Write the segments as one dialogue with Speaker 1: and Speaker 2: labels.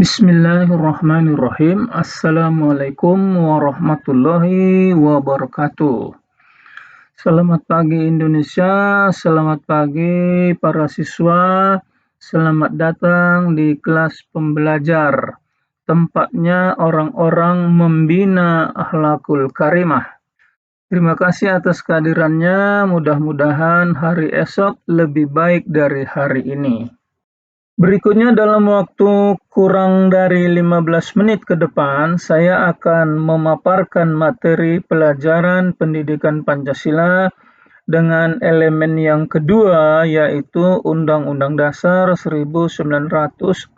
Speaker 1: Bismillahirrahmanirrahim. Assalamualaikum warahmatullahi wabarakatuh. Selamat pagi Indonesia, selamat pagi para siswa, selamat datang di kelas pembelajar. Tempatnya orang-orang membina akhlakul karimah. Terima kasih atas kehadirannya, mudah-mudahan hari esok lebih baik dari hari ini. Berikutnya dalam waktu kurang dari 15 menit ke depan, saya akan memaparkan materi pelajaran pendidikan Pancasila dengan elemen yang kedua, yaitu Undang-Undang Dasar 1945.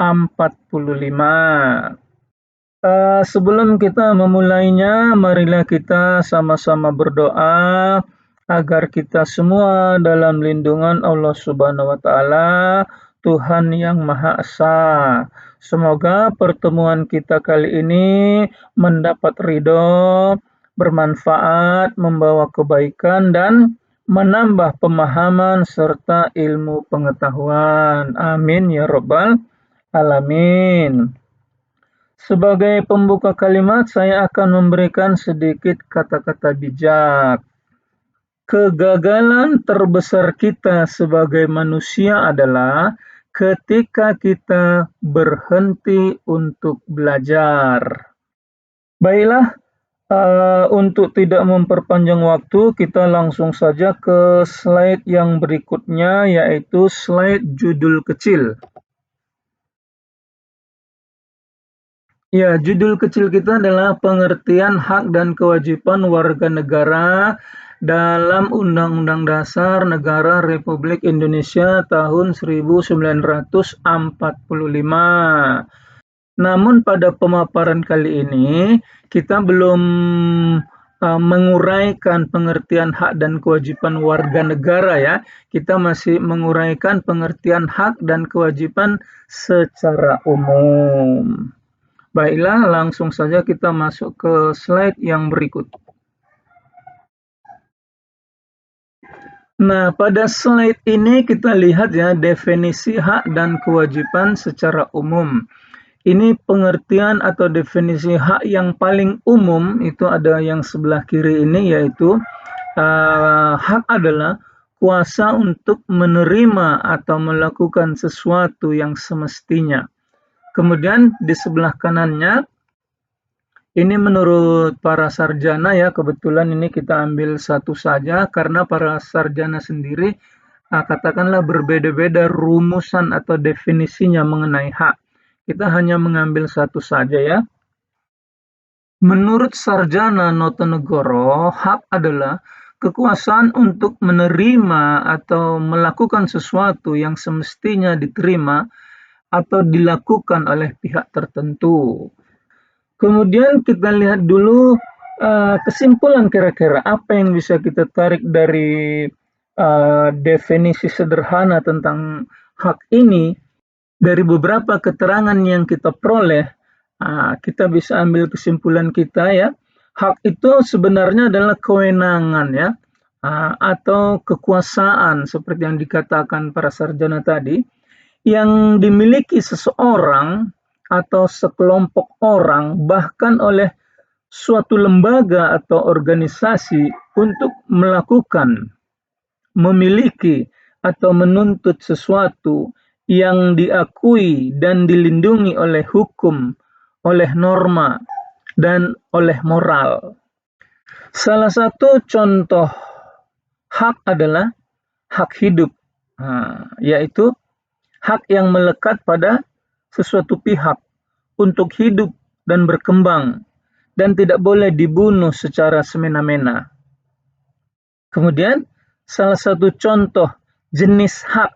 Speaker 1: Sebelum kita memulainya, marilah kita sama-sama berdoa agar kita semua dalam lindungan Allah Subhanahu wa Ta'ala, Tuhan yang Maha Esa. Semoga pertemuan kita kali ini mendapat ridho, bermanfaat, membawa kebaikan, dan menambah pemahaman serta ilmu pengetahuan. Amin ya Rabbal Alamin. Sebagai pembuka kalimat, saya akan memberikan sedikit kata-kata bijak. Kegagalan terbesar kita sebagai manusia adalah ketika kita berhenti untuk belajar. Baiklah, untuk tidak memperpanjang waktu, kita langsung saja ke slide yang berikutnya, yaitu slide judul kecil. Ya, judul kecil kita adalah pengertian hak dan kewajiban warga negara dalam Undang-Undang Dasar Negara Republik Indonesia tahun 1945. Namun pada pemaparan kali ini kita belum menguraikan pengertian hak dan kewajiban warga negara ya. Kita masih menguraikan pengertian hak dan kewajiban secara umum. Baiklah, langsung saja kita masuk ke slide yang berikut. Nah, pada slide ini kita lihat ya definisi hak dan kewajiban secara umum. Ini pengertian atau definisi hak yang paling umum, itu ada yang sebelah kiri ini, yaitu hak adalah kuasa untuk menerima atau melakukan sesuatu yang semestinya. Kemudian di sebelah kanannya, ini menurut para sarjana ya, kebetulan ini kita ambil satu saja karena para sarjana sendiri katakanlah berbeda-beda rumusan atau definisinya mengenai hak. Kita hanya mengambil satu saja ya. Menurut sarjana Notonegoro, hak adalah kekuasaan untuk menerima atau melakukan sesuatu yang semestinya diterima atau dilakukan oleh pihak tertentu. Kemudian kita lihat dulu kesimpulan kira-kira apa yang bisa kita tarik dari definisi sederhana tentang hak ini. Dari beberapa keterangan yang kita peroleh, kita bisa ambil kesimpulan kita ya. Hak itu sebenarnya adalah kewenangan ya, atau kekuasaan seperti yang dikatakan para sarjana tadi, yang dimiliki seseorang atau sekelompok orang, bahkan oleh suatu lembaga atau organisasi untuk melakukan, memiliki, atau menuntut sesuatu yang diakui dan dilindungi oleh hukum, oleh norma, dan oleh moral. Salah satu contoh hak adalah hak hidup, yaitu hak yang melekat pada sesuatu pihak untuk hidup dan berkembang dan tidak boleh dibunuh secara semena-mena. Kemudian, salah satu contoh jenis hak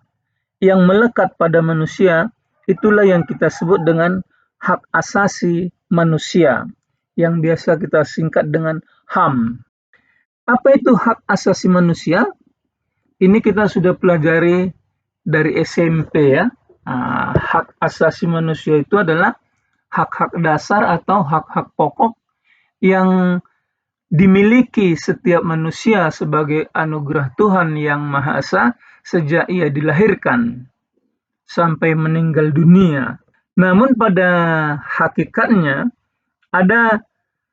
Speaker 1: yang melekat pada manusia, itulah yang kita sebut dengan hak asasi manusia, yang biasa kita singkat dengan HAM. Apa itu hak asasi manusia? Ini kita sudah pelajari dari SMP ya. Hak asasi manusia itu adalah hak-hak dasar atau hak-hak pokok yang dimiliki setiap manusia sebagai anugerah Tuhan yang Maha Esa sejak ia dilahirkan sampai meninggal dunia. Namun pada hakikatnya ada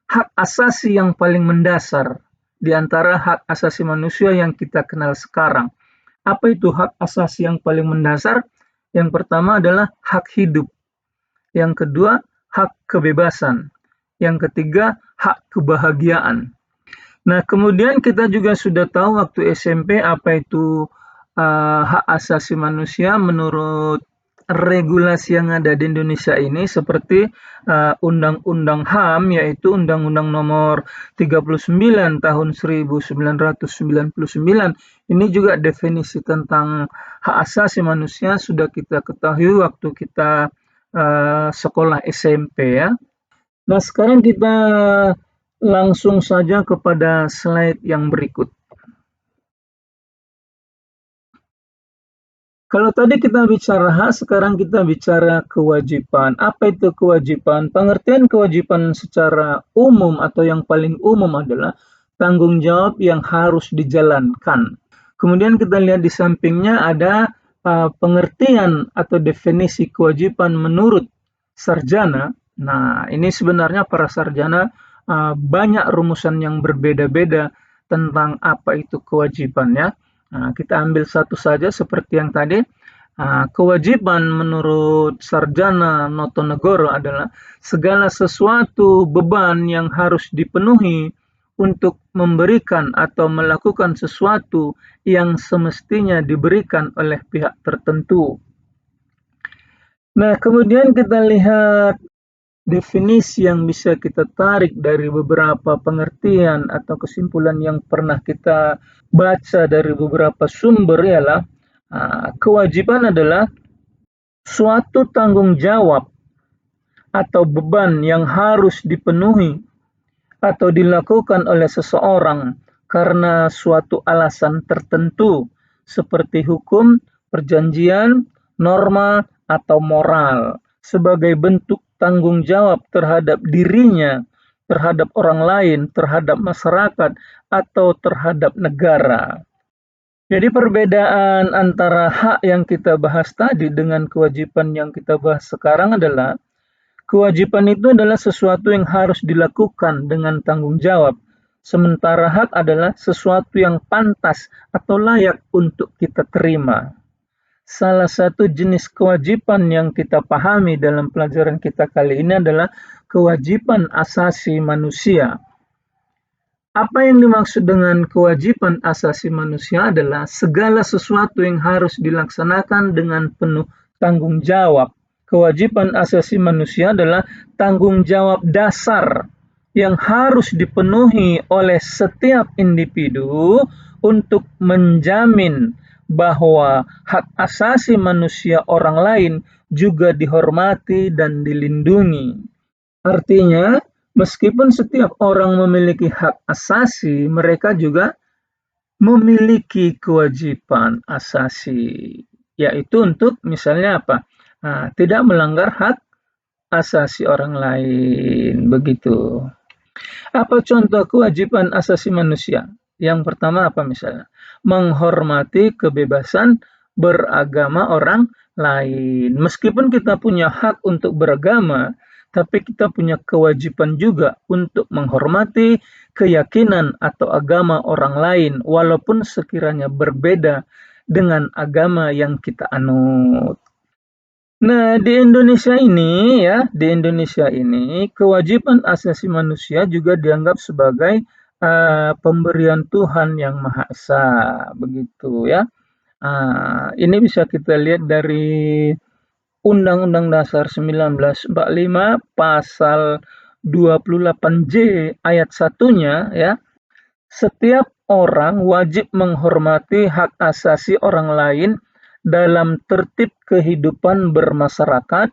Speaker 1: hak asasi yang paling mendasar di antara hak asasi manusia yang kita kenal sekarang. Apa itu hak asasi yang paling mendasar? Yang pertama adalah hak hidup. Yang kedua, hak kebebasan. Yang ketiga, hak kebahagiaan. Nah, kemudian kita juga sudah tahu waktu SMP apa itu hak asasi manusia menurut regulasi yang ada di Indonesia ini, seperti Undang-Undang HAM, yaitu Undang-Undang Nomor 39 Tahun 1999. Ini juga definisi tentang hak asasi manusia sudah kita ketahui waktu kita sekolah SMP ya. Nah, sekarang kita langsung saja kepada slide yang berikut. Kalau tadi kita bicara hak, sekarang kita bicara kewajiban. Apa itu kewajiban? Pengertian kewajiban secara umum atau yang paling umum adalah tanggung jawab yang harus dijalankan. Kemudian kita lihat di sampingnya ada pengertian atau definisi kewajiban menurut sarjana. Nah, ini sebenarnya para sarjana banyak rumusan yang berbeda-beda tentang apa itu kewajibannya. Nah, kita ambil satu saja seperti yang tadi. Kewajiban menurut sarjana Notonegoro adalah segala sesuatu beban yang harus dipenuhi untuk memberikan atau melakukan sesuatu yang semestinya diberikan oleh pihak tertentu. Nah, kemudian kita lihat definisi yang bisa kita tarik dari beberapa pengertian atau kesimpulan yang pernah kita baca dari beberapa sumber ialah kewajiban adalah suatu tanggung jawab atau beban yang harus dipenuhi atau dilakukan oleh seseorang karena suatu alasan tertentu seperti hukum, perjanjian, norma, atau moral sebagai bentuk tanggung jawab terhadap dirinya, terhadap orang lain, terhadap masyarakat, atau terhadap negara. Jadi perbedaan antara hak yang kita bahas tadi dengan kewajiban yang kita bahas sekarang adalah kewajiban itu adalah sesuatu yang harus dilakukan dengan tanggung jawab, sementara hak adalah sesuatu yang pantas atau layak untuk kita terima. Salah satu jenis kewajiban yang kita pahami dalam pelajaran kita kali ini adalah kewajiban asasi manusia. Apa yang dimaksud dengan kewajiban asasi manusia adalah segala sesuatu yang harus dilaksanakan dengan penuh tanggung jawab. Kewajiban asasi manusia adalah tanggung jawab dasar yang harus dipenuhi oleh setiap individu untuk menjamin bahwa hak asasi manusia orang lain juga dihormati dan dilindungi. Artinya, meskipun setiap orang memiliki hak asasi, mereka juga memiliki kewajiban asasi, yaitu untuk misalnya apa? Tidak melanggar hak asasi orang lain, begitu. Apa contoh kewajiban asasi manusia? Yang pertama apa misalnya? Menghormati kebebasan beragama orang lain. Meskipun kita punya hak untuk beragama, tapi kita punya kewajiban juga untuk menghormati keyakinan atau agama orang lain, walaupun sekiranya berbeda dengan agama yang kita anut. Nah, di Indonesia ini kewajiban asasi manusia juga dianggap sebagai pemberian Tuhan yang Maha Esa, begitu ya. Ini bisa kita lihat dari Undang-Undang Dasar 1945 pasal 28J ayat 1-nya ya. Setiap orang wajib menghormati hak asasi orang lain dalam tertib kehidupan bermasyarakat,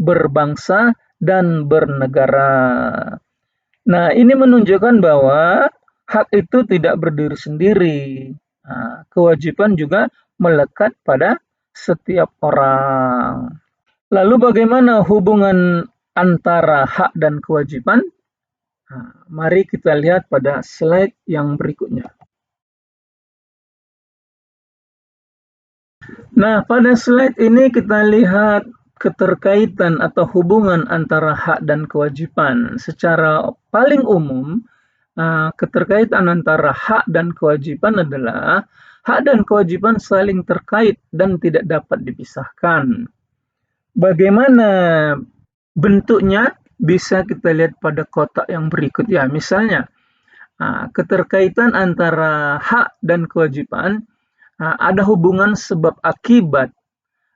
Speaker 1: berbangsa, dan bernegara. Nah, ini menunjukkan bahwa hak itu tidak berdiri sendiri. Kewajiban juga melekat pada setiap orang. Lalu bagaimana hubungan antara hak dan kewajiban? Mari kita lihat pada slide yang berikutnya. Nah, pada slide ini kita lihat keterkaitan atau hubungan antara hak dan kewajiban. Secara paling umum, keterkaitan antara hak dan kewajiban adalah hak dan kewajiban saling terkait dan tidak dapat dipisahkan. Bagaimana bentuknya? Bisa kita lihat pada kotak yang berikut ya. Misalnya, keterkaitan antara hak dan kewajiban, ada hubungan sebab akibat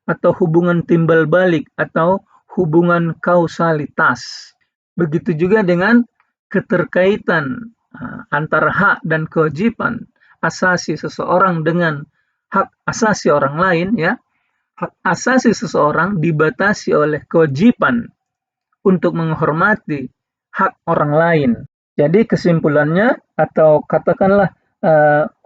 Speaker 1: atau hubungan timbal balik atau hubungan kausalitas. Begitu juga dengan keterkaitan antara hak dan kewajiban asasi seseorang dengan hak asasi orang lain ya. Hak asasi seseorang dibatasi oleh kewajiban untuk menghormati hak orang lain. Jadi kesimpulannya atau katakanlah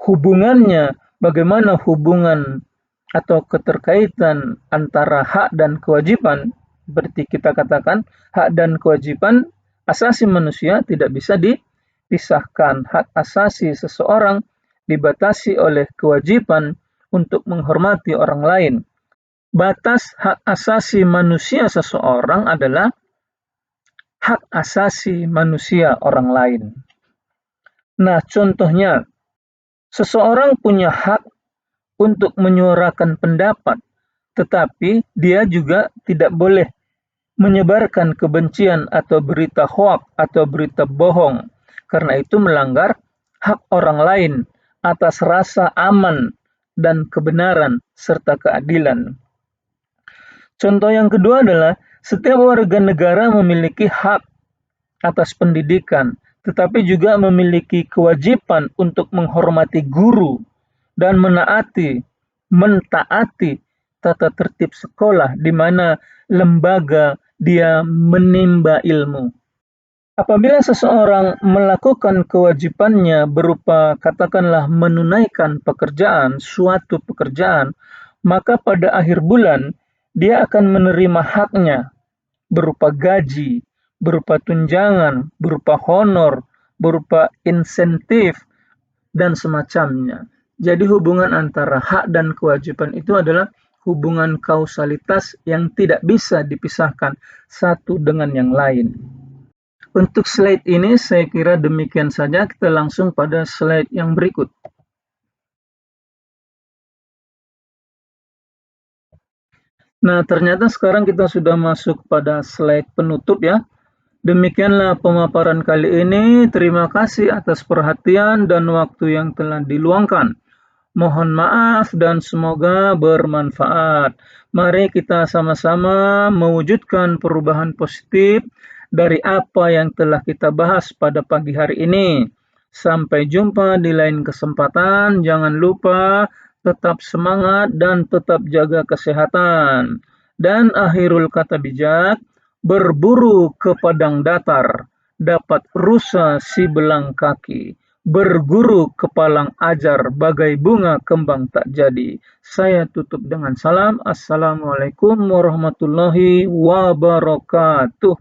Speaker 1: hubungannya, bagaimana hubungan atau keterkaitan antara hak dan kewajiban, seperti kita katakan hak dan kewajiban asasi manusia tidak bisa dipisahkan. Hak asasi seseorang dibatasi oleh kewajiban untuk menghormati orang lain. Batas hak asasi manusia seseorang adalah hak asasi manusia orang lain. Nah, contohnya, seseorang punya hak untuk menyuarakan pendapat, tetapi dia juga tidak boleh menyebarkan kebencian atau berita hoak atau berita bohong, karena itu melanggar hak orang lain atas rasa aman dan kebenaran serta keadilan. Contoh yang kedua adalah setiap warga negara memiliki hak atas pendidikan, tetapi juga memiliki kewajiban untuk menghormati guru dan mentaati tata tertib sekolah di mana lembaga dia menimba ilmu. Apabila seseorang melakukan kewajibannya berupa katakanlah menunaikan suatu pekerjaan, maka pada akhir bulan dia akan menerima haknya berupa gaji, berupa tunjangan, berupa honor, berupa insentif, dan semacamnya. Jadi hubungan antara hak dan kewajiban itu adalah hubungan kausalitas yang tidak bisa dipisahkan satu dengan yang lain. Untuk slide ini saya kira demikian saja, kita langsung pada slide yang berikut. Nah, ternyata sekarang kita sudah masuk pada slide penutup ya. Demikianlah pemaparan kali ini. Terima kasih atas perhatian dan waktu yang telah diluangkan. Mohon maaf dan semoga bermanfaat. Mari kita sama-sama mewujudkan perubahan positif dari apa yang telah kita bahas pada pagi hari ini. Sampai jumpa di lain kesempatan. Jangan lupa tetap semangat dan tetap jaga kesehatan. Dan akhirul kata bijak, berburu ke padang datar, dapat rusa si belang kaki. Berguru kepalang ajar, bagai bunga kembang tak jadi. Saya tutup dengan salam. Assalamualaikum warahmatullahi wabarakatuh.